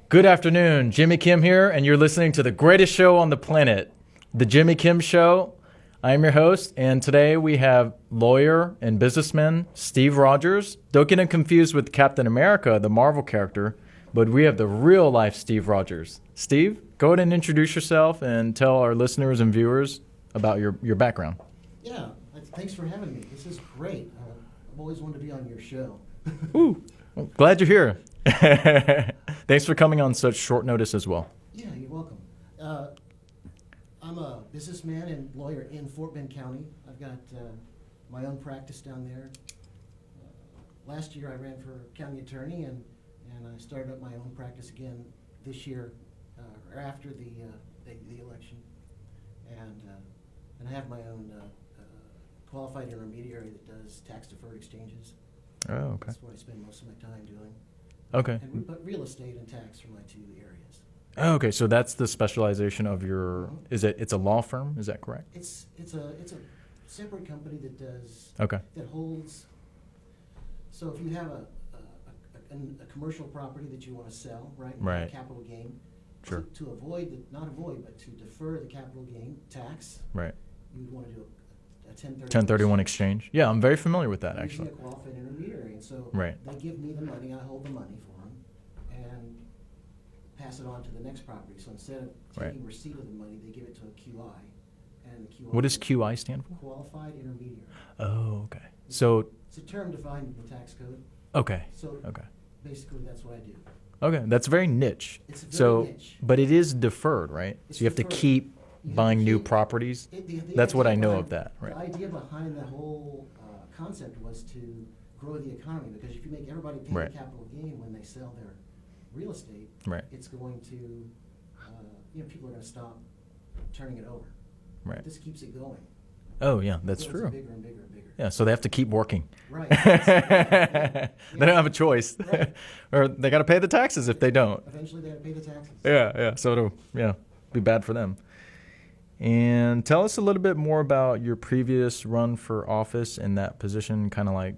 Good afternoon, Jimmy Kim here, and you're listening to the greatest show on the planet, The Jimmy Kim Show. I'm your host, and today we have lawyer and businessman Steve Rogers. Don't get him confused with Captain America, the Marvel character, but we have the real life Steve Rogers. Steve, go ahead and introduce yourself and tell our listeners and viewers about your background. Yeah, thanks for having me. This is great. I've always wanted to be on your show. Ooh, well, glad you're here. Thanks for coming on such short notice as well. Yeah, you're welcome. I'm a businessman and lawyer in Fort Bend County. I've got my own practice down there. Last year I ran for county attorney, and I started up my own practice again this year, or after the election. And I have my own qualified intermediary that does tax-deferred exchanges. Oh, okay. That's what I spend most of my time doing. Okay. But real estate and tax are my two areas. Oh, okay, so that's the specialization of your. It's a law firm? Is that correct? It's a separate company that does Okay. that holds. So if you have a commercial property that you want to sell, right? Right. Capital gain. Sure. To avoid but to defer the capital gain tax. Right. You would want to do a 1031 exchange. Yeah, I'm very familiar with that I'm actually. usually a qualified intermediary, and so Right. they give me the money, I hold the money for them, and pass it on to the next property. So instead of Right. taking receipt of the money, they give it to a QI, and the QI. What does QI stand for? Qualified intermediary. Oh, okay. So, It's a term defined in the tax code. okay. So Okay. basically, that's what I do. Okay, that's very niche. It's very So, niche. but it is deferred, right? It's So you have to deferred. keep You have buying to new keep- properties. The That's what I idea know behind- of that, right? The idea behind the whole concept was to grow the economy, because if you make everybody pay Right. capital gain when they sell their real estate, Right. it's going to, people are going to stop turning it over. Right. This keeps it going. Oh, yeah, that's It goes true. Bigger and bigger and bigger. Yeah, so they have to keep working. Right. They don't have a choice. Right. Or they got to pay the taxes if they don't. Eventually, they have to pay the taxes. Yeah. So it'll be bad for them. And tell us a little bit more about your previous run for office in that position, kind of like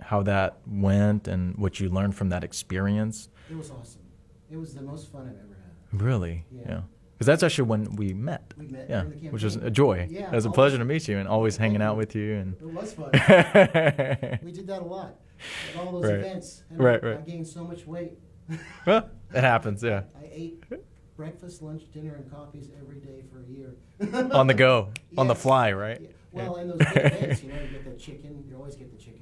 how that went and what you learned from that experience. It was awesome. It was the most fun I've ever had. Really? Yeah. Because that's actually when we met. We met Yeah, during the which was campaign. a joy. Yeah, It was a always. pleasure to meet you and always Thank hanging out you. with you. And It was fun. well, We did that a lot at all those Right. events. And Right, I right. gained so much weight. it happens. Yeah, I ate breakfast, lunch, dinner, and coffees every day for a year. on the go, on the Yes. fly, right? Yeah. Well, in those big events, you get the chicken. You always get the chicken.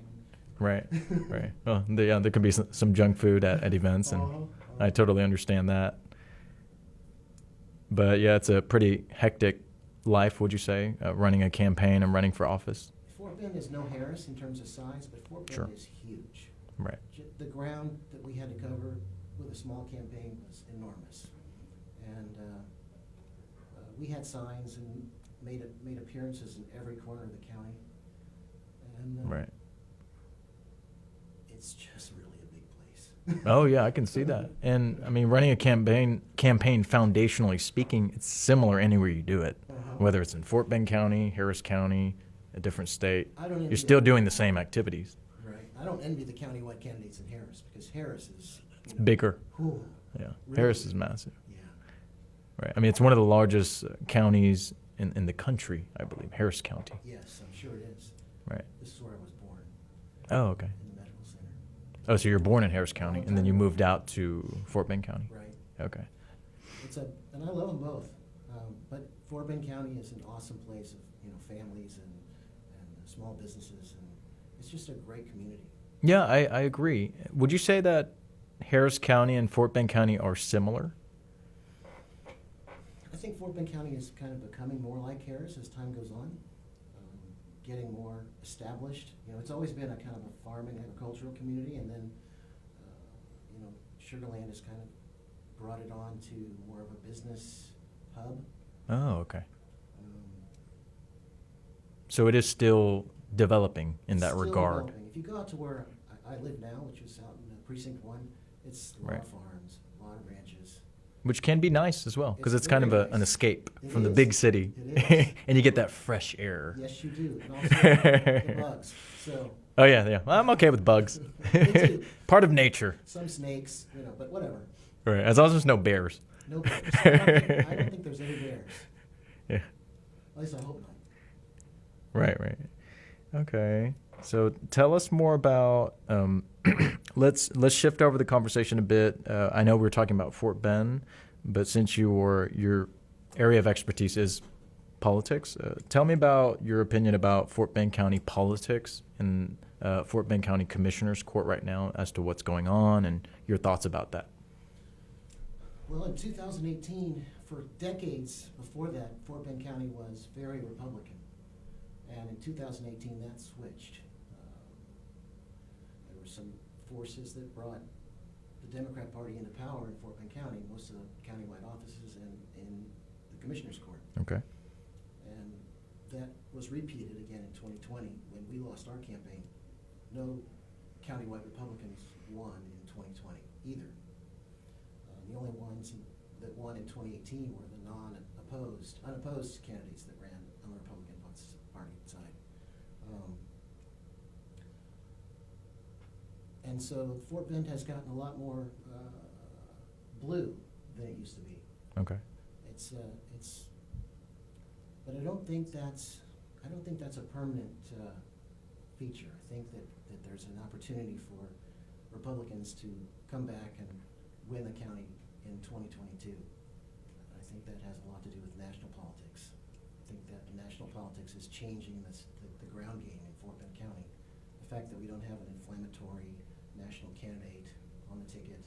Right, right. Well, there could be some junk food at events, and I totally understand that. But yeah, it's a pretty hectic life, would you say, running a campaign and running for office? Fort Bend is no Harris in terms of size, but Fort Bend Sure. is huge. Right. The ground that we had to cover with a small campaign was enormous. And we had signs and made appearances in every corner of the county. And Right. it's just really a big place. Oh yeah, I can see that. And I mean, running a campaign foundationally speaking, it's similar anywhere you do it. Uh-huh. Whether it's in Fort Bend County, Harris County, a different state, I don't envy you're still the- doing the same activities. Right. I don't envy the countywide candidates in Harris, because Harris is Bigger. Whew, Yeah. Really? Harris is massive. yeah. Right. I mean, it's one of the largest counties in the country, I believe, Harris County. Yes, I'm sure it is. Right. This is where I was born, Oh, okay. in the medical center. Oh, so you're born in Harris County, and then you moved out to Fort Bend County. Right. Okay. And I love them both. But Fort Bend County is an awesome place of, families and small businesses, and it's just a great community. Yeah, I agree. Would you say that Harris County and Fort Bend County are similar? I think Fort Bend County is kind of becoming more like Harris as time goes on, getting more established. It's always been a kind of a farming agricultural community, and then, Sugar Land has kind of brought it on to more of a business hub. Oh, okay. Um, So it is still developing in It's that still regard. developing. If you go out to where I live now, which is out in Precinct 1, it's a lot Right. of farms, a lot of ranches. Which can be nice as well, because It's it's kind of very an nice. escape It from the is. big city. It is. And you get that fresh air. Yes, you do. And also the bugs. So Oh, yeah. I'm okay with bugs. Me too. Part of nature. some snakes, but whatever. Right. As long as there's no bears. No bears. I don't think there's any bears. Yeah. At least I hope not. Right. Right. Okay. So tell us more about. Let's shift over the conversation a bit. I know we were talking about Fort Bend, but since your area of expertise is politics, tell me about your opinion about Fort Bend County politics and Fort Bend County Commissioner's Court right now as to what's going on and your thoughts about that. Well, in 2018, for decades before that, Fort Bend County was very Republican. And in 2018, that switched. There were some forces that brought the Democrat Party into power in Fort Bend County, most of the countywide offices and in the Commissioner's Court. Okay. And that was repeated again in 2020 when we lost our campaign. No countywide Republicans won in 2020 either. The only ones that won in 2018 were the unopposed candidates that ran on the Republican Party side. And so Fort Bend has gotten a lot more blue than it used to be. Okay. But I don't think that's a permanent feature. I think that there's an opportunity for Republicans to come back and win the county in 2022. I think that has a lot to do with national politics. I think that national politics is changing the ground game in Fort Bend County. The fact that we don't have an inflammatory national candidate on the ticket.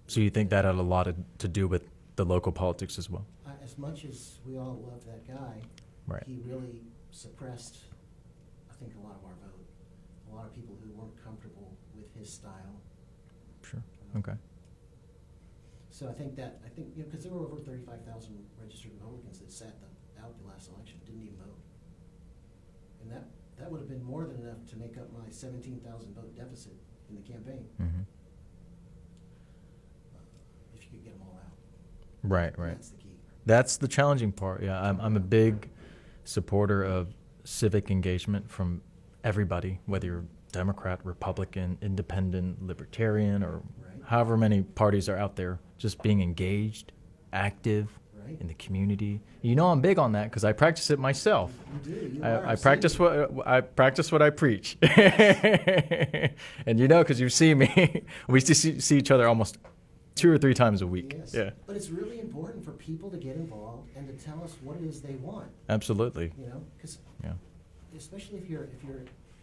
So you think that had a lot to do with the local politics as well? As much as we all love that guy, Right. he really suppressed, I think, a lot of our vote. A lot of people who weren't comfortable with his style. Sure. Okay. So I think because there were over 35,000 registered Republicans that sat out the last election, didn't even vote. And that would have been more than enough to make up my 17,000 vote deficit in the campaign. Mm-hmm. If you could get them all out. Right. Right. That's the key. That's the challenging part. Yeah, I'm a big supporter of civic engagement from everybody, whether you're Democrat, Republican, Independent, Libertarian, or Right. however many parties are out there. Just being engaged, active Right. in the community. You know, I'm big on that because I practice it myself. You do. You I practice what I preach, and you know, because you see me, we used to see each other almost 2 or 3 times a week. Yes. Yeah, But it's really important for people to get involved and to tell us what it is they want. absolutely. You know, because Yeah, especially if you're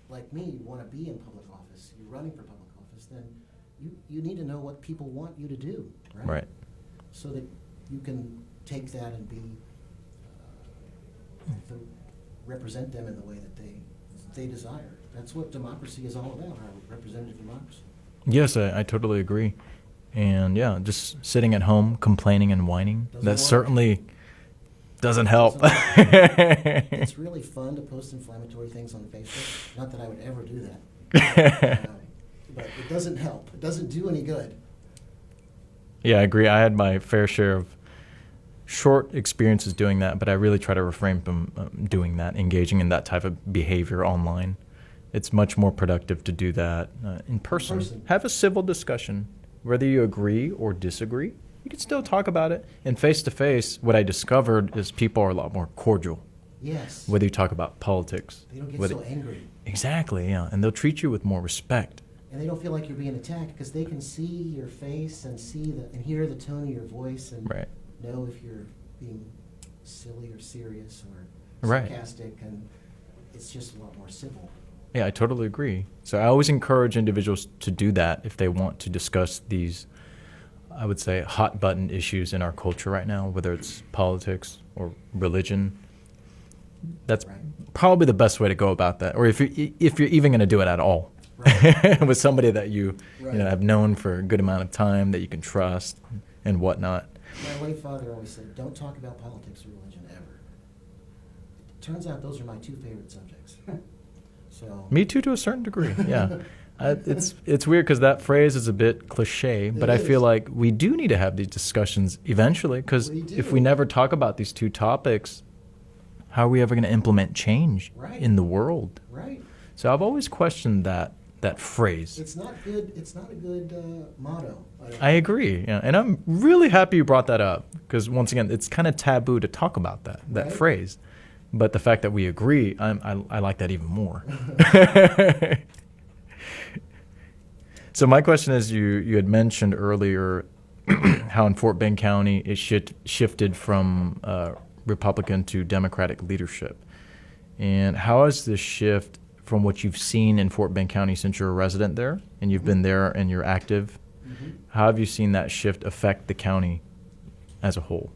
like me, you want to be in public office, you're running for public office, then you need to know what people want you to do, right? right. So that you can take that and be represent them in the way that they desire. That's what democracy is all about, our representative democracy. Yes, I totally agree. And yeah, just sitting at home complaining and whining, Doesn't that work. certainly doesn't help. It's really fun to post inflammatory things on Facebook. Not that I would ever do that. But it doesn't help. It doesn't do any good. Yeah, I agree. I had my fair share of short experiences doing that, but I really try to refrain from doing that, engaging in that type of behavior online. It's much more productive to do that in person. Have a civil discussion. Whether you agree or disagree, you can still talk about it. And face-to-face, what I discovered is people are a lot more cordial, Yes. whether you talk about politics. They don't get whether- so angry. Exactly, yeah. And they'll treat you with more respect. And they don't feel like you're being attacked because they can see your face and and hear the tone of your voice and Right. know if you're being silly or serious or Right. sarcastic, and it's just a lot more civil. Yeah, I totally agree. So I always encourage individuals to do that if they want to discuss these, I would say, hot button issues in our culture right now, whether it's politics or religion. That's Right. probably the best way to go about that. Or if you're even going to do it at all, Right. with somebody that you Right. have known for a good amount of time, that you can trust and whatnot. My late father always said, "Don't talk about politics or religion ever." It turns out those are my 2 favorite subjects. So Me too, to a certain degree. Yeah, it's weird because that phrase is a bit cliche, but It I feel is. like we do need to have these discussions eventually. Because We do. if we never talk about these 2 topics, how are we ever going to implement change Right. in the world? right. So I've always questioned that that phrase. It's not good. It's not a good motto. I agree, yeah, and I'm really happy you brought that up because once again, it's kind of taboo to talk about that Right. phrase. But the fact that we agree, I like that even more. So my question is, you had mentioned earlier how in Fort Bend County it shifted from Republican to Democratic leadership. And how has this shift from what you've seen in Fort Bend County since you're a resident there and you've been there and you're active, how have you seen that shift affect the county as a whole?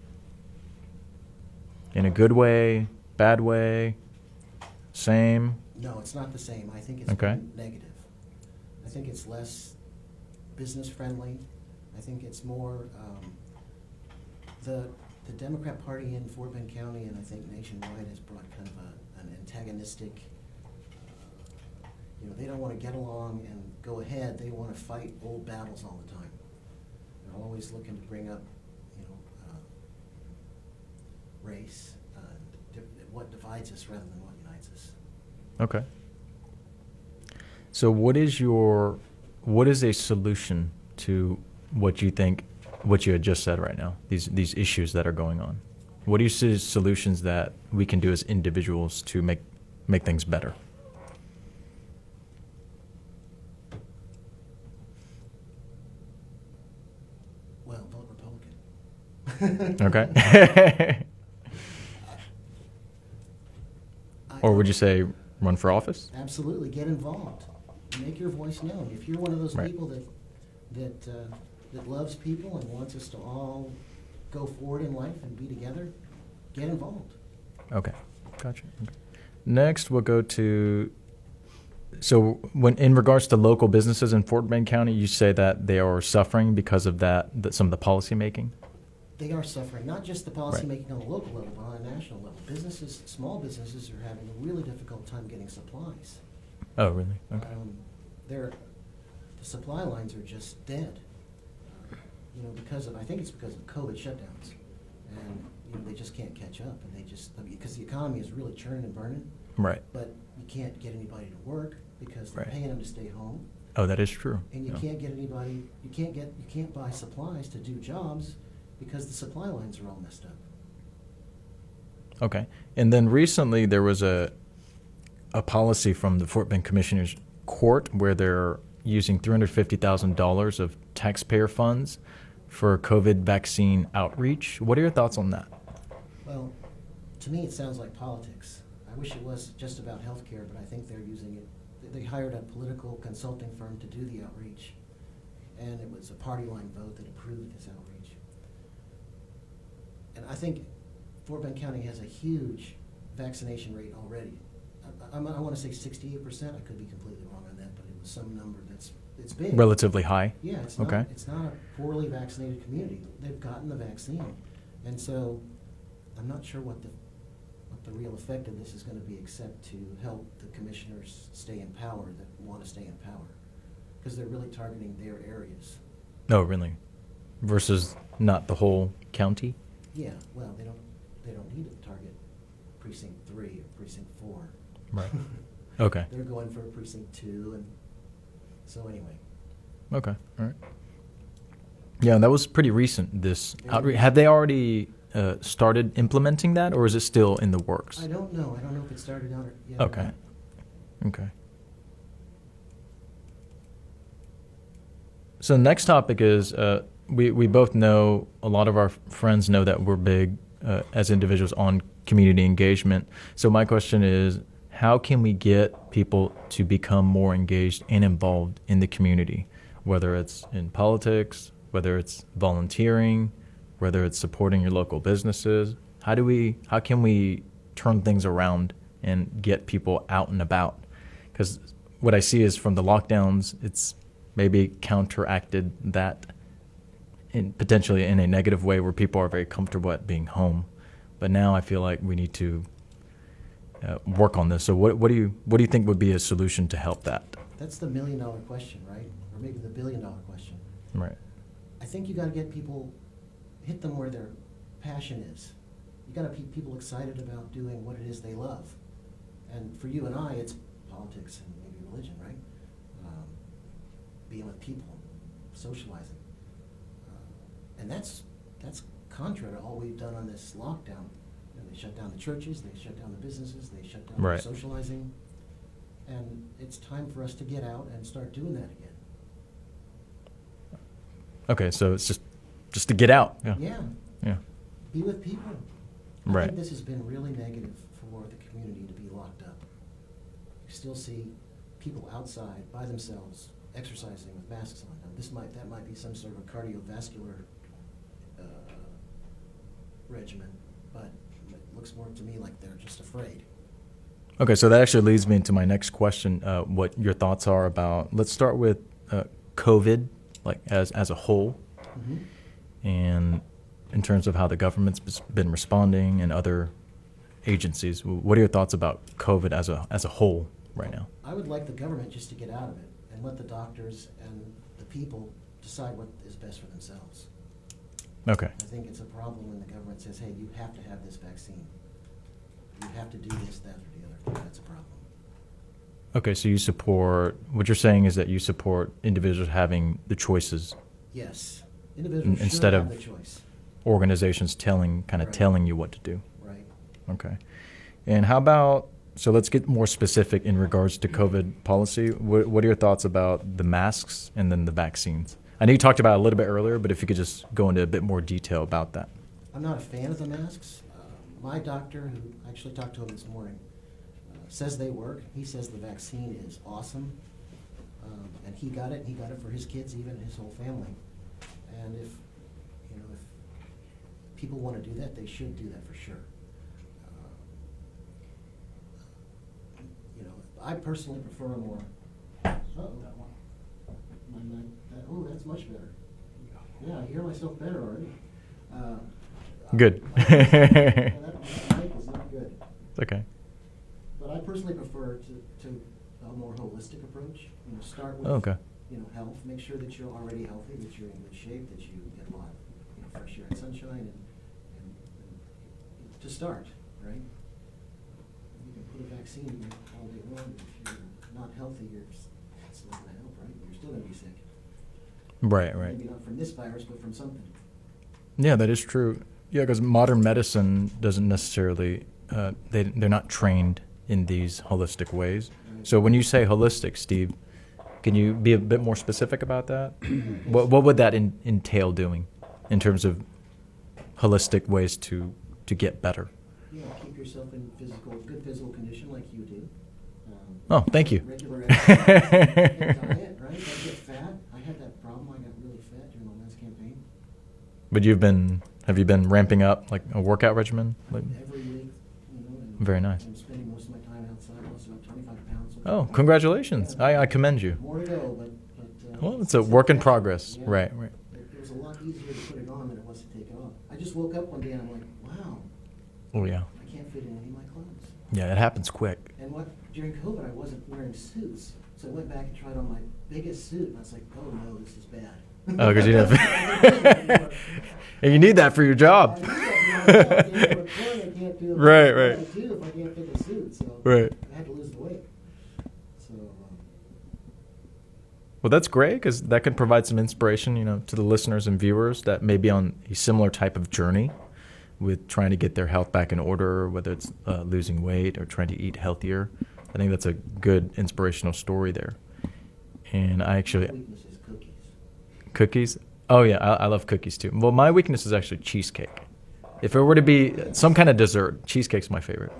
In a good way, bad way, same? No, it's not the same. I think it's Okay. been negative. I think it's less business friendly. I think it's more the Democrat Party in Fort Bend County and I think nationwide has brought kind of an antagonistic. They don't want to get along and go ahead. They want to fight old battles all the time. They're always looking to bring up, race, what divides us rather than what unites us. Okay. So what is a solution to what you had just said right now, these issues that are going on? What do you see as solutions that we can do as individuals to make things better? Well, vote Republican. Okay. Or I- would you say run for office? Absolutely, get involved. Make your voice known. If you're one of those Right. people that loves people and wants us to all go forward in life and be together, get involved. Okay, gotcha. Okay. Next, we'll go to. So, when in regards to local businesses in Fort Bend County, you say that they are suffering because of that some of the policy making. They are suffering, not just the policy making on the local level, but on a national level. Small businesses are having a really difficult time getting supplies. Oh, really? Okay. The supply lines are just dead. I think it's because of COVID shutdowns. And, they just can't catch up and because the economy is really churning and burning, Right. but you can't get anybody to work because they're Right. paying them to stay home. Oh, that is true. And you Yeah. can't get anybody, you can't buy supplies to do jobs because the supply lines are all messed up. Okay. And then recently there was a policy from the Fort Bend Commissioner's Court where they're using $350,000 of taxpayer funds for COVID vaccine outreach. What are your thoughts on that? Well, to me, it sounds like politics. I wish it was just about healthcare, but I think they're using it. They hired a political consulting firm to do the outreach, and it was a party line vote that approved this outreach. And I think Fort Bend County has a huge vaccination rate already. I want to say 68%. I could be completely wrong on that, but it was some number it's big. Relatively high? Yeah, it's Okay. it's not a poorly vaccinated community. They've gotten the vaccine. And so I'm not sure what the real effect of this is going to be except to help the commissioners stay in power that want to stay in power. Because they're really targeting their areas. Oh, really? Versus not the whole county? Yeah, well, they don't need to target precinct 3 or precinct 4. Right. Okay. They're going for precinct 2 and so anyway. Okay. All right. Yeah, that was pretty recent, this Yeah. outreach. Have they already started implementing that, or is it still in the works? I don't know. I don't know if it started out yet. or Okay. not. Okay. So the next topic is we both know, a lot of our friends know that we're big as individuals on community engagement. So my question is, how can we get people to become more engaged and involved in the community, whether it's in politics, whether it's volunteering, whether it's supporting your local businesses? How can we turn things around and get people out and about? Because what I see is from the lockdowns, it's maybe counteracted that potentially in a negative way where people are very comfortable at being home. But now I feel like we need to work on this. So what do you think would be a solution to help that? That's the $1 million question, right? Or maybe the $1 billion question. Right. I think you got to get people, hit them where their passion is. You got to keep people excited about doing what it is they love. And for you and I, it's politics and maybe religion, right? being with people, socializing. And that's contrary to all we've done on this lockdown. You know, they shut down the churches, they shut down the businesses, they shut down Right. socializing. And it's time for us to get out and start doing that again. Okay, so it's just to get out. Yeah. Yeah, Yeah. be with people. I Right. think this has been really negative for the community to be locked up. You still see people outside by themselves exercising with masks on. Now, that might be some sort of a cardiovascular regimen, but it looks more to me like they're just afraid. Okay, so that actually leads me into my next question. What your thoughts are about? Let's start with COVID, like as a whole, and in terms of how the government's been responding and other agencies. What are your thoughts about COVID as a whole right now? I would like the government just to get out of it and let the doctors and the people decide what is best for themselves. Okay. I think it's a problem when the government says, hey, you have to have this vaccine. You have to do this, that, or the other thing. That's a problem. Okay, so you support, what you're saying is that you support individuals having the choices, Yes. Individuals should Instead have of- the choice. organizations telling Right. you what to do. Right. Okay. And how about, so let's get more specific in regards to COVID policy. What are your thoughts about the masks and then the vaccines? I know you talked about it a little bit earlier, but if you could just go into a bit more detail about that. I'm not a fan of the masks. My doctor, who I actually talked to him this morning, says they work. He says the vaccine is awesome. And he got it for his kids, even his whole family. And if people want to do that, they should do that for sure. I personally prefer a more. Oh, that's much better. Yeah, I hear myself better already. Good. That mic is not good. It's okay. But I personally prefer to a more holistic approach. Start with Okay. Health. Make sure that you're already healthy, that you're in good shape, that you get a lot of fresh air and sunshine, and to start, right? You can put a vaccine in all day long. If you're not healthy, it's not going to help, right? You're still going to be sick. Right. Maybe not from this virus, but from something. Yeah, that is true. Yeah, because modern medicine doesn't necessarily, they're not trained in these holistic ways. So when you say holistic, Steve, can you be a bit more specific about that? What would that entail doing in terms of holistic ways to get better? Yeah, keep yourself in good physical condition like you do. Oh, thank you. Regular exercise, and diet, right? Don't get fat. I had that problem. I got really fat during the last campaign. But have you been ramping up like a workout regimen? Like, Every week, and Very nice. I'm spending most of my time outside. I lost about 25 pounds. Oh, congratulations. I commend you. More to go, but Well, it's a work in progress. Yeah. Right. It was a lot easier to put it on than it was to take it off. I just woke up one day and I'm like, wow, Oh, yeah. I can't fit in any of my clothes. Yeah, it happens quick. And during COVID, I wasn't wearing suits. So I went back and tried on my biggest suit, and I was like, oh no, this is bad. Oh, because you didn't. And you need that for your job. Right. Right. I do if I can't fit the suit, so Right. I had to lose the weight. So Well, that's great because that could provide some inspiration, to the listeners and viewers that may be on a similar type of journey with trying to get their health back in order, whether it's losing weight or trying to eat healthier. I think that's a good inspirational story there. And I actually, weakness is cookies. cookies. Oh yeah, I love cookies too. Well, my weakness is actually cheesecake. If it were to be some kind of dessert, cheesecake's my favorite.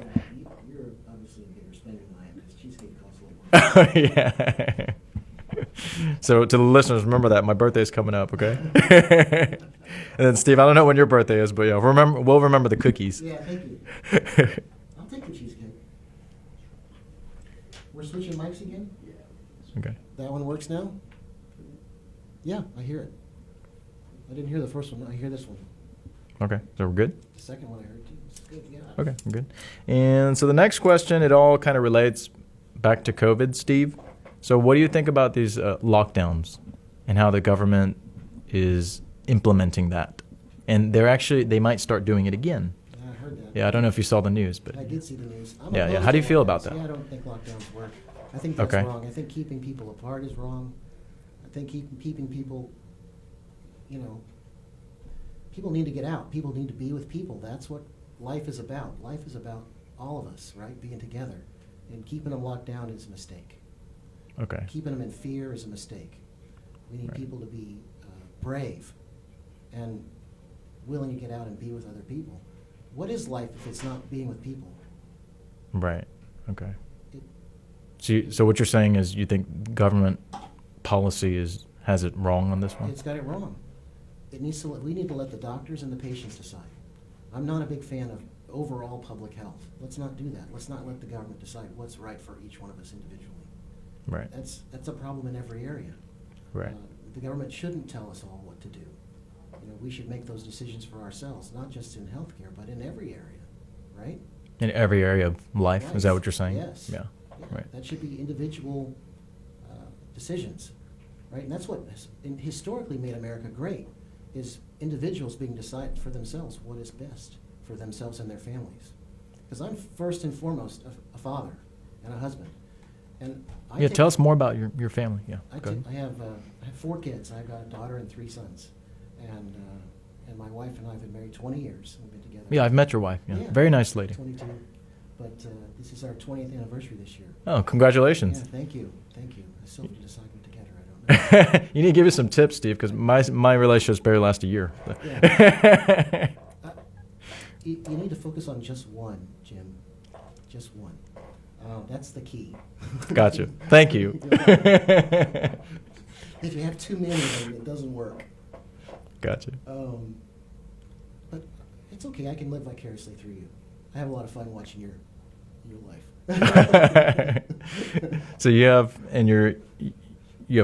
You're obviously a bigger spender than I am because cheesecake costs a lot more. Yeah. So to the listeners, remember that my birthday is coming up, okay? And then Steve, I don't know when your birthday is, but yeah, we'll remember the cookies. Yeah, thank you. I'll take the cheesecake. We're switching mics again? Okay. That one works now? Yeah, I hear it. I didn't hear the first one. I hear this one. Okay. So we're good? The second one I heard too. It's good, yeah. Okay, we're good. And so the next question, it all kind of relates back to COVID, Steve. So what do you think about these lockdowns and how the government is implementing that? And they might start doing it again. Yeah, I heard that. Yeah, I don't know if you saw the news, but I did see the news. Yeah. opposed How do you to feel lockdowns. about that? Yeah, I don't think lockdowns work. I think that's Okay. wrong. I think keeping people apart is wrong. think keeping people, you know, people need to get out. People need to be with people. That's what life is about. Life is about all of us, right? Being together. And keeping them locked down is a mistake. Okay. Keeping them in fear is a mistake. We need Right. people to be brave and willing to get out and be with other people. What is life if it's not being with people? Right. Okay. It, So what you're saying is you think government policy has it wrong on this one? It's got it wrong. It needs to. We need to let the doctors and the patients decide. I'm not a big fan of overall public health. Let's not do that. Let's not let the government decide what's right for each one of us individually. Right. That's a problem in every area. Right. The government shouldn't tell us all what to do. You know, we should make those decisions for ourselves, not just in healthcare, but in every area, right? In every area of life, is that what you're saying? Yes. Yeah. Yeah, Right. that should be individual decisions, right? And that's what historically made America great, is individuals being decided for themselves what is best for themselves and their families. Because I'm first and foremost a father and a husband, and Yeah. Tell us more about your family. Yeah. Go ahead. I have 4 kids. I've got a daughter and 3 sons, and my wife and I have been married 20 years. We've been together. Yeah, I've met your wife. Yeah. Yeah. Very nice lady. 22. But this is our 20th anniversary this year. Oh, congratulations. Yeah, thank you. I still have to decide what to get her. I don't know. You need to give us some tips, Steve, because my relationships barely last a year. Yeah. You need to focus on just one, Jim. Just one. That's the key. Gotcha. Thank you. If you have too many of them, it doesn't work. Gotcha. But it's okay. I can live vicariously through you. I have a lot of fun watching your life. So you have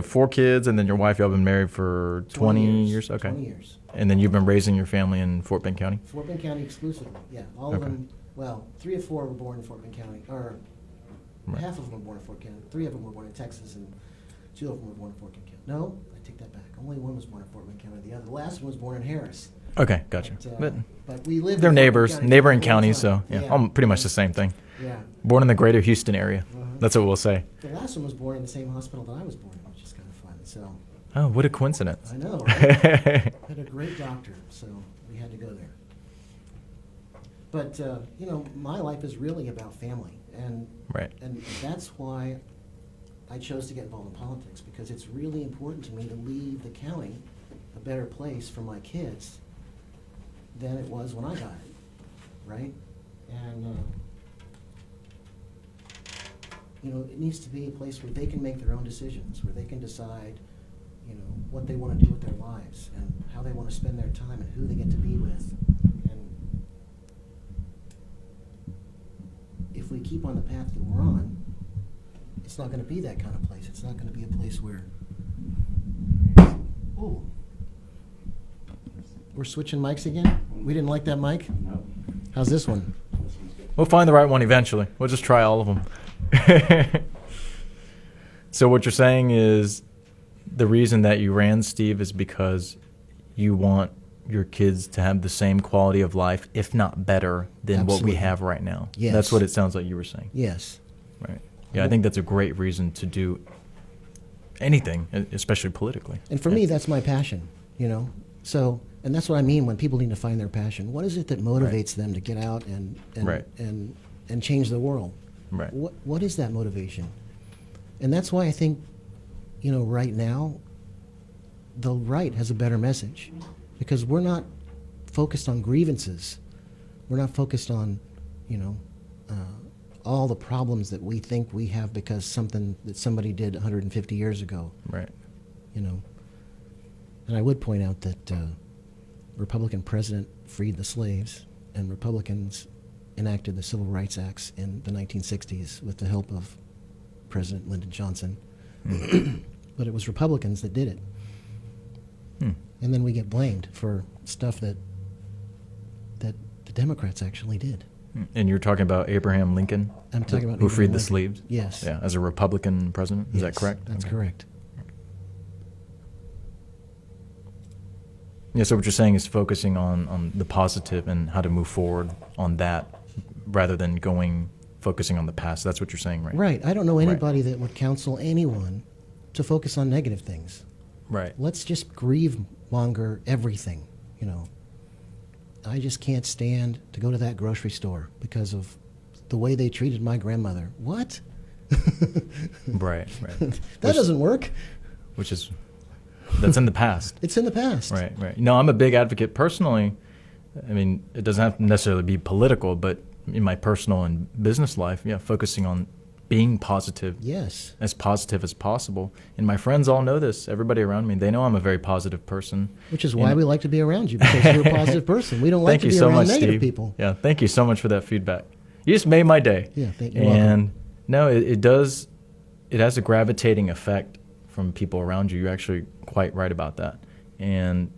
4 kids, and then your wife, y'all been married for 20 years? Okay. 20 years. And then you've been raising your family in Fort Bend County? Fort Bend County exclusively, yeah. All Okay. of them, well, 3 or 4 were born in Fort Bend County, or Right. half of them were born in Fort County. 3 of them were born in Texas, and 2 of them were born in Fort Bend County. No, I take that back. Only 1 was born in Fort Bend County. The last one was born in Harris. Okay, gotcha. But we live. They're in Fort Bend neighbors, County neighboring for a long counties, so time. yeah, pretty much the same thing. Yeah. Born in the greater Houston area. Uh-huh. That's what we'll say. The last one was born in the same hospital that I was born in, which is kind of fun. So Oh, what a coincidence. I know, right? Had a great doctor, so we had to go there. But my life is really about family, and Right. that's why I chose to get involved in politics, because it's really important to me to leave the county a better place for my kids than it was when I got it, right? And it needs to be a place where they can make their own decisions, where they can decide, what they want to do with their lives and how they want to spend their time and who they get to be with. And if we keep on the path that we're on, it's not going to be that kind of place. It's not going to be a place where, oh, we're switching mics again? We didn't like that mic? No. How's this one? We'll find the right one eventually. We'll just try all of them. So what you're saying is the reason that you ran, Steve, is because you want your kids to have the same quality of life, if not better, than what we Absolutely. have right now. Yes. That's what it sounds like you were saying. Yes. Right. Yeah, I think that's a great reason to do anything, especially politically. And for me, that's my passion, So, and that's what I mean when people need to find their passion. What is it that motivates them to get out and Right. and change the world? Right. What is that motivation? And that's why I think, right now, the right has a better message, because we're not focused on grievances. We're not focused on, all the problems that we think we have because something that somebody did 150 years ago. Right. And I would point out that Republican president freed the slaves, and Republicans enacted the Civil Rights Acts in the 1960s with the help of President Lyndon Johnson. But it was Republicans that did it. And then we get blamed for stuff that the Democrats actually did. And you're talking about Abraham Lincoln? I'm talking about who freed Abraham the Lincoln. slaves? Yes. Yeah, as a Republican president? Is that Yes, correct? That's Okay. correct. Yeah, so what you're saying is focusing on the positive and how to move forward on that rather than focusing on the past. That's what you're saying, right? Right. I don't know anybody that would counsel anyone to focus on negative things. Right. Let's just grieve monger everything, you know. I just can't stand to go to that grocery store because of the way they treated my grandmother. What? Right. That doesn't work. Which is, that's in the past. It's in the past. Right, right. No, I'm a big advocate personally. I mean, it doesn't have to necessarily be political, but in my personal and business life, yeah, focusing on being positive, Yes. as positive as possible. And my friends all know this. Everybody around me, they know I'm a very positive person. Which is why And- we like to be around you, because you're a positive person. We don't like Thank to you be so around much, negative Steve. people. Yeah, thank you so much for that feedback. You just made my day. Yeah, thank you. And no, it does. It has a gravitating effect from people around you. You're actually quite right about that. And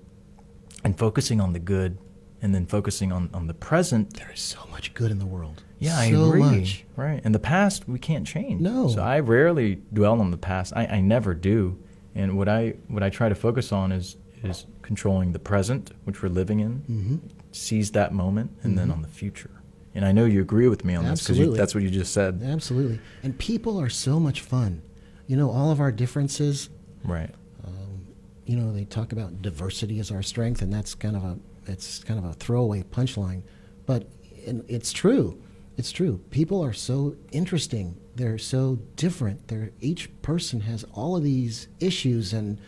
focusing on the good, and then focusing on the present. There is so much good in the world. Yeah, I so agree. much. Right. And the past we can't change. No. So I rarely dwell on the past. I never do. And what I try to focus on is controlling the present, which we're living in, Mm-hmm. seize that moment, and then on the future. And I know you agree with me on this because Absolutely. that's what you just said. Absolutely. And people are so much fun. You know, all of our differences, Right. you know, they talk about diversity as our strength, and that's kind of a throwaway punchline, but it's true. It's true. People are so interesting. They're so different. Each person has all of these issues and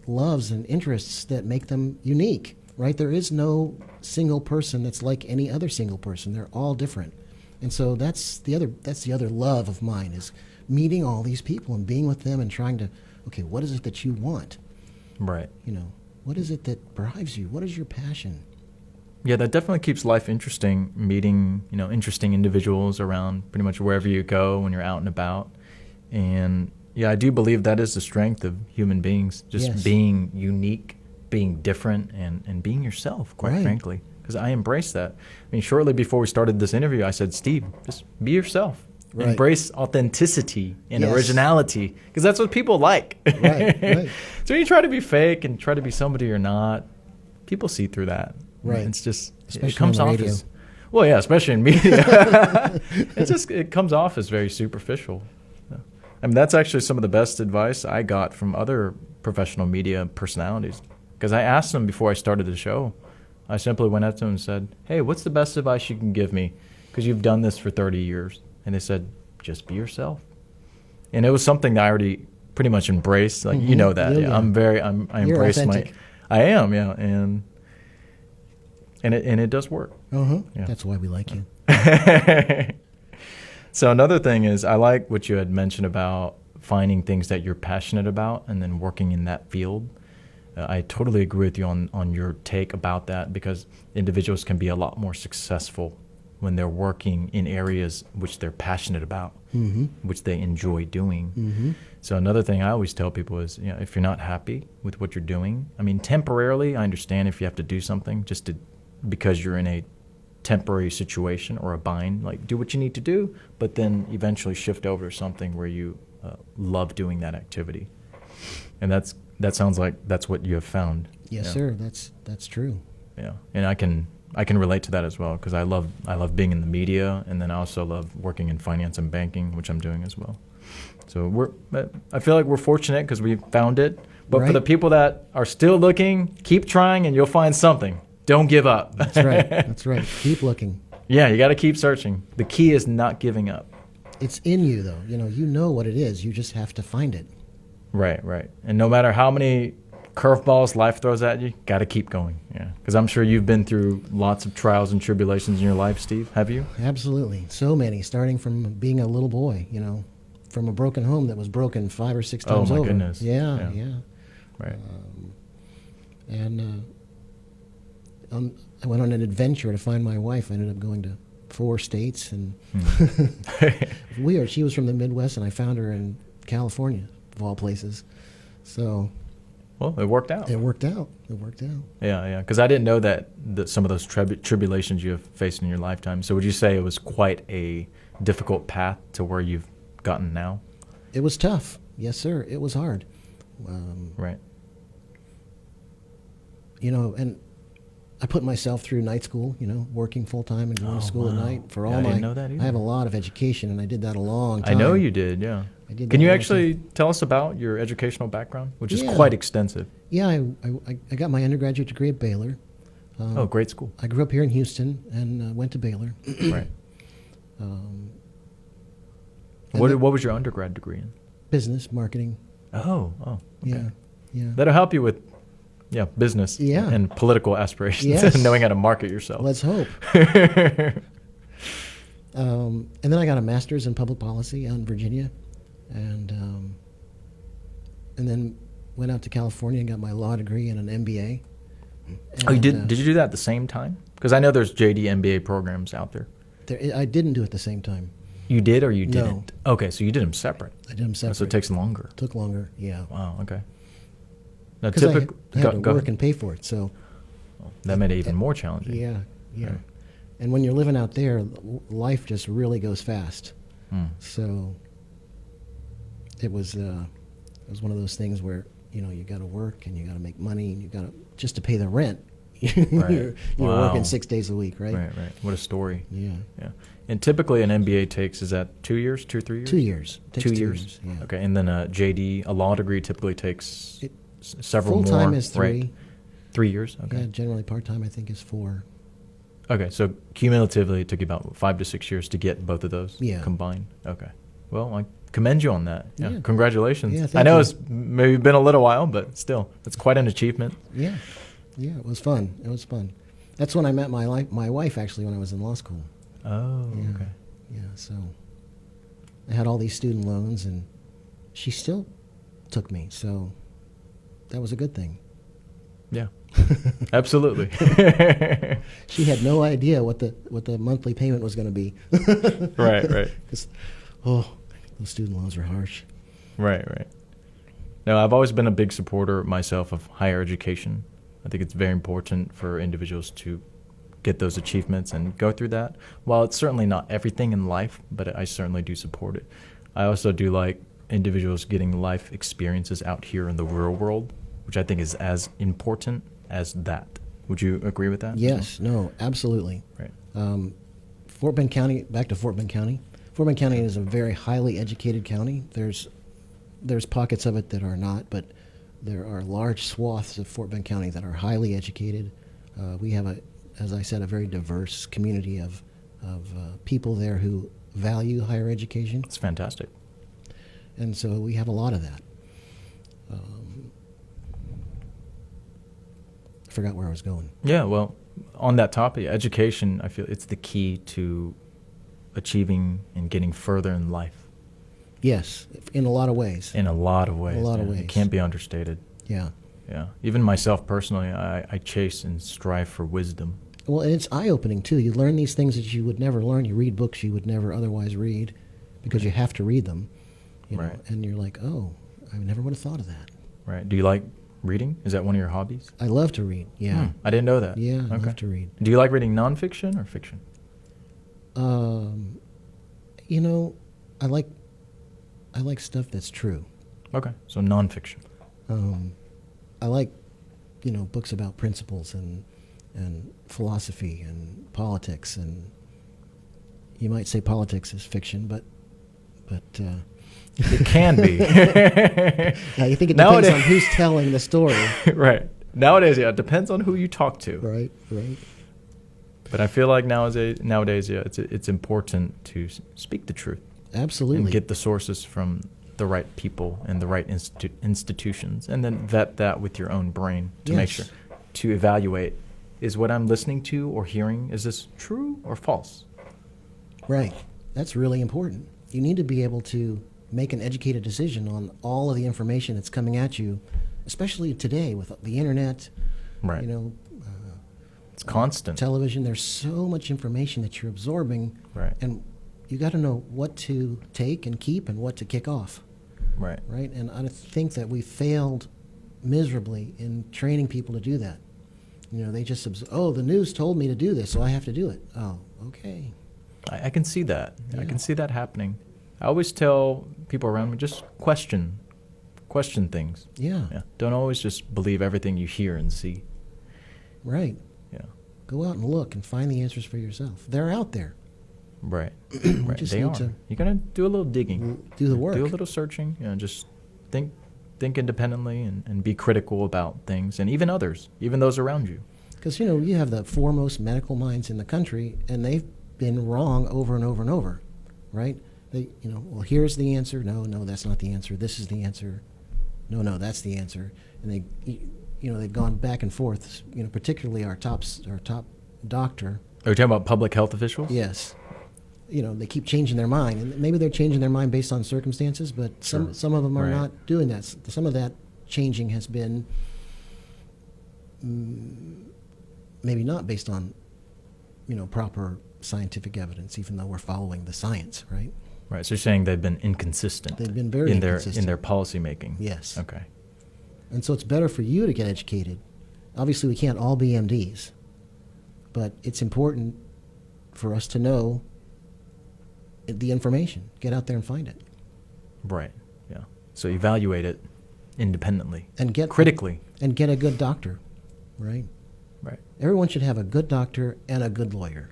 loves and interests that make them unique. Right? There is no single person that's like any other single person. They're all different, and so that's the other love of mine, is meeting all these people and being with them and trying to, okay, what is it that you want? Right. You know, what is it that drives you? What is your passion? Yeah, that definitely keeps life interesting, meeting, interesting individuals around pretty much wherever you go when you're out and about. And yeah, I do believe that is the strength of human beings, just Yes. being unique, being different, and being yourself, quite Right. frankly, because I embrace that. I mean, shortly before we started this interview, I said, Steve, just be yourself. Right. Embrace authenticity and Yes. originality, because that's what people like. Right, right. So when you try to be fake and try to be somebody you're not, people see through that. Right. It's just, Especially it comes on the off radio. as, well, yeah, especially in media. It comes off as very superficial. I mean, that's actually some of the best advice I got from other professional media personalities. Because I asked them before I started the show, I simply went up to them and said, hey, what's the best advice you can give me? Because you've done this for 30 years. And they said, just be yourself. And it was something that I already pretty much embraced. Like, you know that. Yeah, Yeah. yeah. I You're embrace authentic. I am, yeah. And it does work. Uh-huh. Yeah. That's why we like you. So another thing is, I like what you had mentioned about finding things that you're passionate about and then working in that field. I totally agree with you on your take about that, because individuals can be a lot more successful when they're working in areas which they're passionate about, which they enjoy doing. So another thing I always tell people is, if you're not happy with what you're doing, I mean, temporarily, I understand if you have to do something because you're in a temporary situation or a bind, like do what you need to do, but then eventually shift over to something where you love doing that activity. And that sounds like that's what you have found. Yes, Yeah. sir. That's true. Yeah, and I can relate to that as well, because I love being in the media, and then I also love working in finance and banking, which I'm doing as well. So I feel like we're fortunate because we found it. But for Right. the people that are still looking, keep trying, and you'll find something. Don't give up. That's right. That's right. Keep looking. Yeah, you got to keep searching. The key is not giving up. It's in you, though. You know what it is. You just have to find it. Right. And no matter how many curveballs life throws at you, got to keep going. Yeah, because I'm sure you've been through lots of trials and tribulations in your life, Steve. Have you? Absolutely. So many, starting from being a little boy, from a broken home that was broken 5 or 6 times Oh, my over. goodness. Yeah. Right. And I went on an adventure to find my wife. I ended up going to 4 states, and weird. She was from the Midwest, and I found her in California, of all places. So Well, it worked out. it worked out. Yeah. Because I didn't know that some of those tribulations you have faced in your lifetime. So would you say it was quite a difficult path to where you've gotten now? It was tough. Yes, sir. It was hard. Right. And I put myself through night school, working full time and going Oh, to school at wow. night for Yeah, all I my. didn't know that either. I have a lot of education, and I did that a long I time. know you did, yeah. I did. Can that you all the actually tell us about your educational background, which is Yeah. quite extensive? Yeah, I got my undergraduate degree at Baylor. Oh, great school. I grew up here in Houston and went to Baylor. Right. And What then what was your undergrad degree in? business, marketing. Oh, okay. Yeah, yeah. That'll help you with, business Yeah. and political aspirations Yes. and knowing how to market yourself. Let's hope. And then I got a master's in public policy out in Virginia, and then went out to California and got my law degree and an MBA. Oh, you And, did? Did you do that at the same time? Because I know there's JD MBA programs out there. I didn't do it at the same time. You did or you No. didn't? Okay, so you did them separate. I did them separate. So it takes longer. Took longer, yeah. Wow. Okay. Now, Because I had go to ahead. work and pay for it. So That made it even more challenging. yeah, yeah. Right. And when you're living out there, life just really goes fast. Hmm. So it was one of those things where you got to work and you got to make money and you got to just to pay the rent. Right. You're Wow. working 6 days a week, right? Right. What a story. Yeah. Yeah. And typically an MBA takes, is that 2 years, 2 or 3 years? 2 years. Takes 2 2 years. Yeah. Okay. And then a JD, a law degree typically takes It- several Full time more. is 3. Right? 3 years. Okay. Yeah, generally part time I think is 4. Okay. So cumulatively, it took you about 5 to 6 years to get both of those Yeah. combined. Okay. Well, I commend you on that. Yeah. Yeah. Congratulations. Yeah, I thank know you. it's maybe been a little while, but still, it's quite an achievement. Yeah. Yeah, it was fun. It was fun. That's when I met my wife actually when I was in law school. Oh. Yeah. Okay. Yeah, so I had all these student loans, and she still took me, so that was a good thing. Yeah. Absolutely. She had no idea what the monthly payment was going to be. Right. 'Cause, those student loans are harsh. Right. No, I've always been a big supporter myself of higher education. I think it's very important for individuals to get those achievements and go through that. While it's certainly not everything in life, but I certainly do support it. I also do like individuals getting life experiences out here in the real world, which I think is as important as that. Would you agree with that? Yes, no, absolutely. Right. Fort Bend County, back to Fort Bend County. Fort Bend County is a very highly educated county. There's pockets of it that are not, but there are large swaths of Fort Bend County that are highly educated. We have, as I said, a very diverse community of people there who value higher education, It's fantastic. and so we have a lot of that. I forgot where I was going. Yeah, well, on that topic, education, I feel it's the key to achieving and getting further in life. Yes, in a lot of ways. In a lot of ways. A lot of man. It ways. can't be understated. Yeah. Yeah. Even myself personally, I chase and strive for wisdom. Well, and it's eye-opening, too. You learn these things that you would never learn. You read books you would never otherwise read because you have to read them. Right. And you're like, oh, I never would have thought of that. Right. Do you like reading? Is that one of your hobbies? I love to read, yeah. I didn't know that. Yeah, I Okay. love to read. Do you like reading nonfiction or fiction? I like stuff that's true. Okay. So nonfiction. I like, books about principles and philosophy and politics, and you might say politics is fiction, but It can be. I think it depends Nowadays- on who's telling the story. Right. Nowadays, yeah, it depends on who you talk to. Right. But I feel like nowadays, yeah, it's important to speak the truth Absolutely. and get the sources from the right people and the right institutions, and then vet that with your own brain to make Yes. sure to evaluate: is what I'm listening to or hearing, is this true or false? Right. That's really important. You need to be able to make an educated decision on all of the information that's coming at you, especially today with the internet, Right. It's constant. television. There's so much information that you're absorbing, Right. and you got to know what to take and keep and what to kick off, Right. right? And I think that we failed miserably in training people to do that. They just the news told me to do this, so I have to do it. Oh, okay. I can see that. I Yeah. can see that happening. I always tell people around me, just question things. Yeah. Yeah. Don't always just believe everything you hear and see. Right. Yeah. Go out and look and find the answers for yourself. They're out there. Right. We Right. just They need are. to You gotta do a little digging. do the work. Do a little searching. Just think independently and be critical about things and even others, even those around you. Because, you have the foremost medical minds in the country, and they've been wrong over and over and over, right? They, well, here's the answer. No, that's not the answer. This is the answer. No, that's the answer. And they've gone back and forth, particularly our top doctor. Are you talking about public health officials? Yes. They keep changing their mind, and maybe they're changing their mind based on circumstances, but some of them are Right. not doing that. Some of that changing has been maybe not based on, proper scientific evidence, even though we're following the science, right? Right. So you're saying they've been inconsistent. They've been very in inconsistent. their policy making. Yes. Okay. And so it's better for you to get educated. Obviously, we can't all be MDs, but it's important for us to know the information. Get out there and find it. Right. Yeah. So evaluate it independently And get critically. And get a good doctor, right? Right. Everyone should have a good doctor and a good lawyer.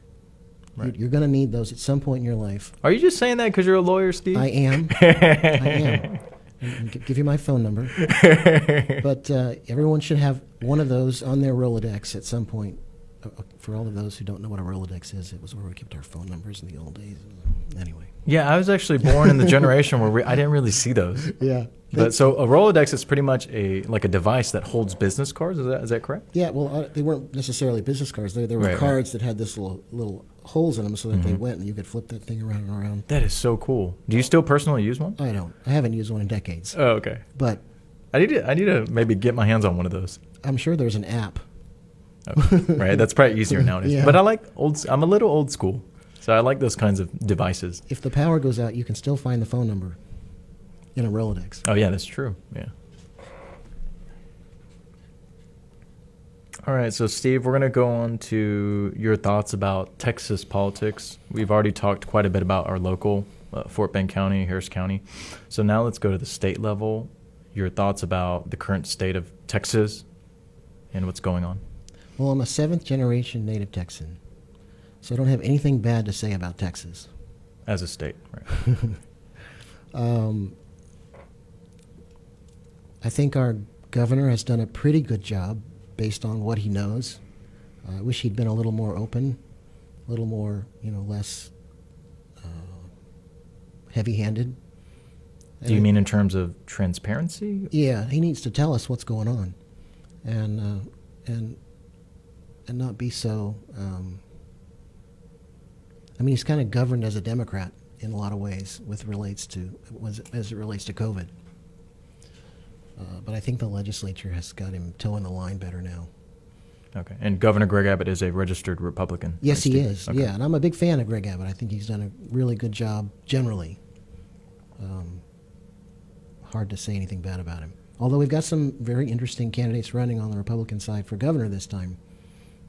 Right. You're going to need those at some point in your life. Are you just saying that because you're a lawyer, Steve? I am. I am. I'll give you my phone number. But everyone should have one of those on their Rolodex at some point. For all of those who don't know what a Rolodex is, it was where we kept our phone numbers in the old days. Anyway. Yeah, I was actually born in the generation where I didn't really see those. Yeah. But so a Rolodex is pretty much a device that holds business cards. Is that correct? Yeah, well, they weren't necessarily business cards. They were Right, cards that had this little holes in them so that they went and you could flip that thing around and around. That is so cool. Do you still personally use one? I don't. I haven't used one in decades. Oh, okay. But I need to maybe get my hands on one of those. I'm sure there's an app. Okay. Right, that's probably easier nowadays. Yeah. But I like I'm a little old school, so I like those kinds of devices. If the power goes out, you can still find the phone number in a Rolodex. Oh yeah, that's true. Yeah. All right, so Steve, we're going to go on to your thoughts about Texas politics. We've already talked quite a bit about our local, Fort Bend County, Harris County. So now let's go to the state level. Your thoughts about the current state of Texas and what's going on. Well, I'm a 7th-generation native Texan, so I don't have anything bad to say about Texas. As a state, right? I think our governor has done a pretty good job based on what he knows. I wish he'd been a little more open, a little more, less heavy-handed. Do you mean in terms of transparency? Yeah, he needs to tell us what's going on, and not be so. He's kind of governed as a Democrat in a lot of ways as it relates to COVID. But I think the legislature has got him toeing the line better now. Okay. And Governor Greg Abbott is a registered Republican. Yes, right, he Steve? is. Okay. Yeah, and I'm a big fan of Greg Abbott. I think he's done a really good job generally. Hard to say anything bad about him. Although we've got some very interesting candidates running on the Republican side for governor this time.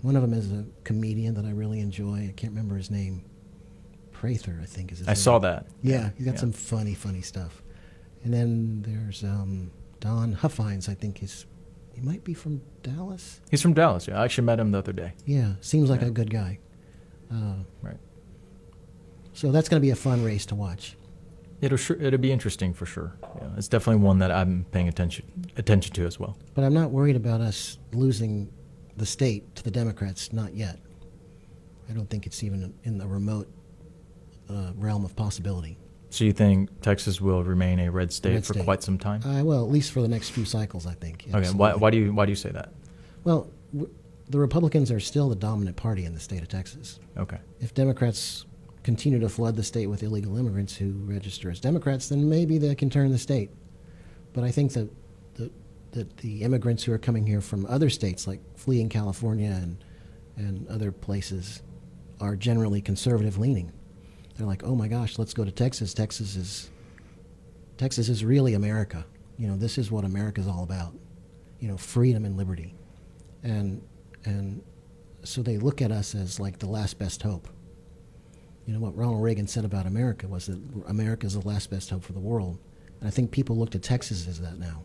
One of them is a comedian that I really enjoy. I can't remember his name. Prather, I think is his name. I saw that. Yeah, he's got some funny stuff. And then there's Don Huffines, I think he might be from Dallas. He's from Dallas. Yeah, I actually met him the other day. Yeah, seems like Yeah. a good guy. Right. So that's going to be a fun race to watch. It'll be interesting for sure. Yeah, it's definitely one that I'm paying attention to as well. But I'm not worried about us losing the state to the Democrats, not yet. I don't think it's even in the remote realm of possibility. So you think Texas will remain a red state Red for state. quite some time? Well, at least for the next few cycles, I think. Okay. Absolutely. Why do you say that? Well, the Republicans are still the dominant party in the state of Texas. Okay. If Democrats continue to flood the state with illegal immigrants who register as Democrats, then maybe they can turn the state. But I think that the immigrants who are coming here from other states, like fleeing California and other places, are generally conservative leaning. They're like, oh my gosh, let's go to Texas. Texas is really America. This is what America's all about. Freedom and liberty. And so they look at us as like the last best hope. What Ronald Reagan said about America was that America is the last best hope for the world. And I think people look to Texas as that now.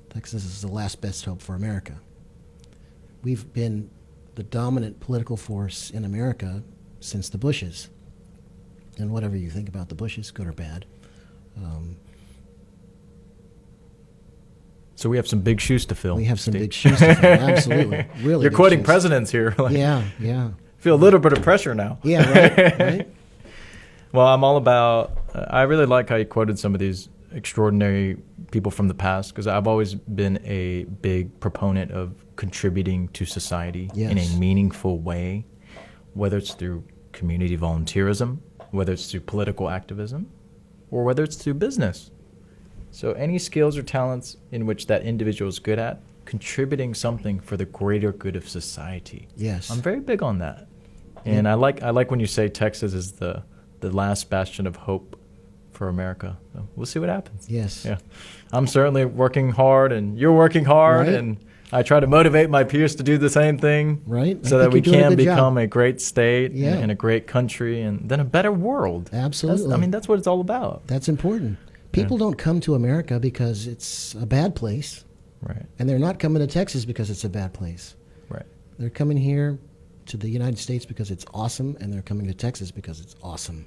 Texas is the last best hope for America. We've been the dominant political force in America since the Bushes. And whatever you think about the Bushes, good or bad. So we have some big shoes to fill. We have some Steve. big shoes to fill. Absolutely. Really You're big quoting shoes. presidents here. Like, Yeah. feel a little bit of pressure now. Yeah, right. Well, I'm all about. I really like how you quoted some of these extraordinary people from the past, because I've always been a big proponent of contributing to society in Yes. a meaningful way, whether it's through community volunteerism, whether it's through political activism, or whether it's through business. So any skills or talents in which that individual is good at, contributing something for the greater good of society. Yes. I'm very big on that. And I like when you say Texas is the last bastion of hope for America. So we'll see what happens. Yes. Yeah. I'm certainly working hard, and you're working hard, Right. and I try to motivate my peers to do the same thing. Right. I So that think we you're doing a can good job. become a great state Yeah. and a great country, and then a better world. Absolutely. That's what it's all about. That's important. People don't come to America because it's a bad place, Right. and they're not coming to Texas because it's a bad place. Right. They're coming here to the United States because it's awesome, and they're coming to Texas because it's awesome.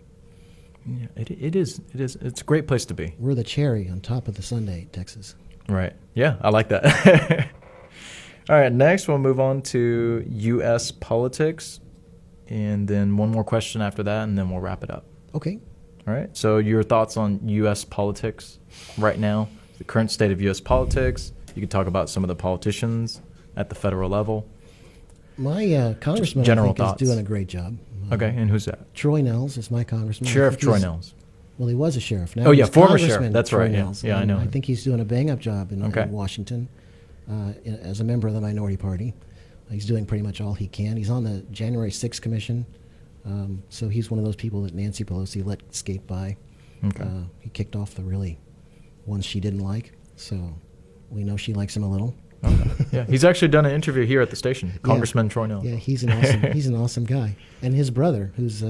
Yeah, it is. It's a great place to be. We're the cherry on top of the sundae, Texas. Right. Yeah, I like that. All right, next we'll move on to U.S. politics, and then one more question after that, and then we'll wrap it up. Okay. All right. So your thoughts on U.S. politics right now, the current state of U.S. politics. You could talk about some of the politicians at the federal level. My congressman, I general think, thoughts. is doing a great job. Okay, and who's that? Troy Nehls is my congressman. I Sheriff think Troy he's- Nehls. Well, he was a sheriff. Now Oh, yeah, he's former Congressman sheriff. That's Troy right, yeah. Nehls, Yeah, I and know I him. think he's doing a bang-up job in Okay. Washington as a member of the minority party. He's doing pretty much all he can. He's on the January 6th commission, so he's one of those people that Nancy Pelosi let skate by. Okay. He kicked off the really ones she didn't like, so we know she likes him a little. Okay. Yeah, he's actually done an interview here at the station, Congressman Troy Nehls. Yeah, he's an awesome guy. And his brother, who's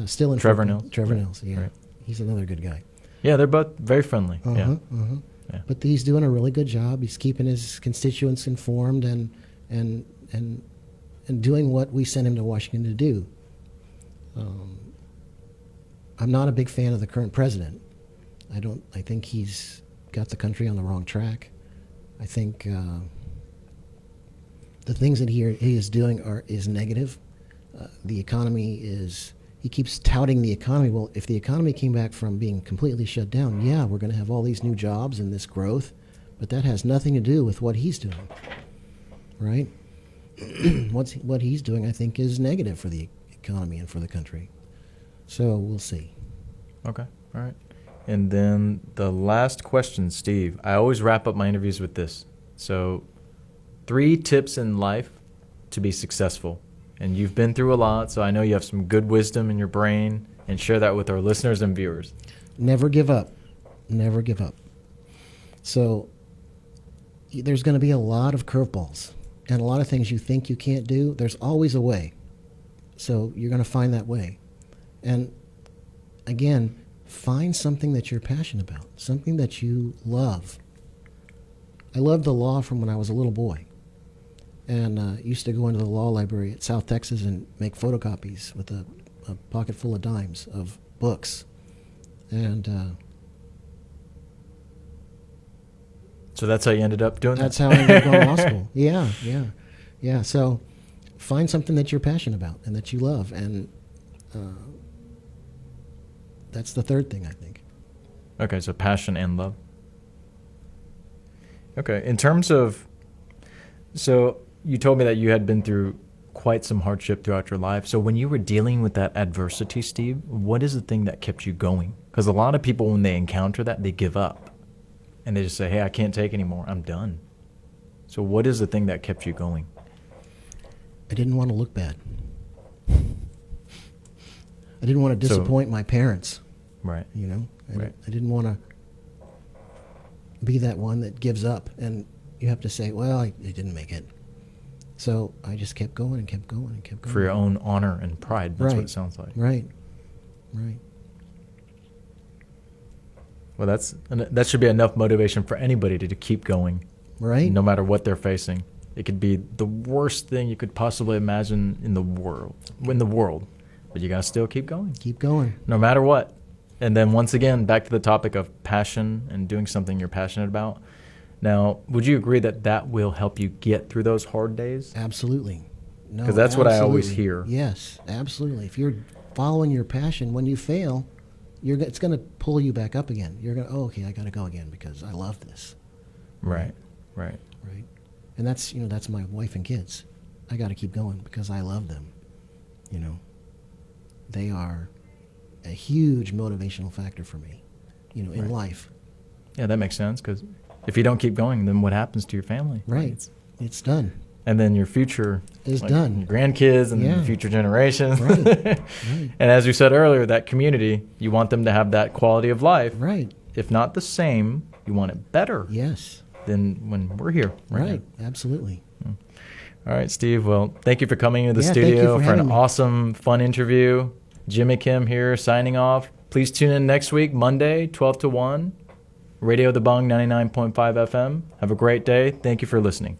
still in Trevor football- Nehls. Trevor Right. Nehls, yeah. Right. He's another good guy. Yeah, they're both very friendly. Uh-huh, Yeah. uh-huh. Yeah. But he's doing a really good job. He's keeping his constituents informed and doing what we sent him to Washington to do. I'm not a big fan of the current president. I think he's got the country on the wrong track. I think the things that he is doing is negative. The economy is. He keeps touting the economy. Well, if the economy came back from being completely shut down, yeah, we're going to have all these new jobs and this growth, but that has nothing to do with what he's doing, right? What he's doing, I think, is negative for the economy and for the country. So we'll see. Okay. All right. And then the last question, Steve. I always wrap up my interviews with this. So, 3 tips in life to be successful. And you've been through a lot, so I know you have some good wisdom in your brain, and share that with our listeners and viewers. Never give up. Never give up. So there's going to be a lot of curveballs and a lot of things you think you can't do. There's always a way. So you're going to find that way. And again, find something that you're passionate about, something that you love. I loved the law from when I was a little boy, and used to go into the law library at South Texas and make photocopies with a pocket full of dimes of books. And So that's how you ended up doing that's that? how I ended up going to law school. Yeah. So find something that you're passionate about and that you love, and that's the third thing, I think. Okay, so passion and love. Okay, in terms of, so you told me that you had been through quite some hardship throughout your life. So when you were dealing with that adversity, Steve, what is the thing that kept you going? Because a lot of people, when they encounter that, they give up. And they just say, hey, I can't take anymore. I'm done. So what is the thing that kept you going? I didn't want to look bad. I didn't want to disappoint my parents, Right. you know. Right. I didn't want to be that one that gives up, and you have to say, well, I didn't make it. So I just kept going and kept going and kept going. For your own honor and pride. That's what Right. it sounds like. Right. Well, that should be enough motivation for anybody to keep going. Right. No matter what they're facing. It could be the worst thing you could possibly imagine in the world. but you got to still keep going, Keep going. no matter what. And then once again, back to the topic of passion and doing something you're passionate about. Now, would you agree that that will help you get through those hard days? Absolutely. No, 'Cause that's what I always absolutely. hear. Yes, absolutely. If you're following your passion, when you fail, it's going to pull you back up again. You're going to, okay, I got to go again because I love this, Right. right? And that's my wife and kids. I got to keep going because I love them. They are a huge motivational factor for me, in Right. life. Yeah, that makes sense, because if you don't keep going, then what happens to your family? Right. It's done. And then your future Is done. Your grandkids and Yeah. future generations. Right. Right. And as you said earlier, that community, you want them to have that quality of life. Right. If not the same, you want it better Yes. than when we're here. Right. Absolutely. All right, Steve. Well, thank you for coming into the Yeah, thank you studio for for an having me. awesome, fun interview. Jimmy Kim here, signing off. Please tune in next week, Monday, 12 to 1, Radio The Bung 99.5 FM. Have a great day. Thank you for listening.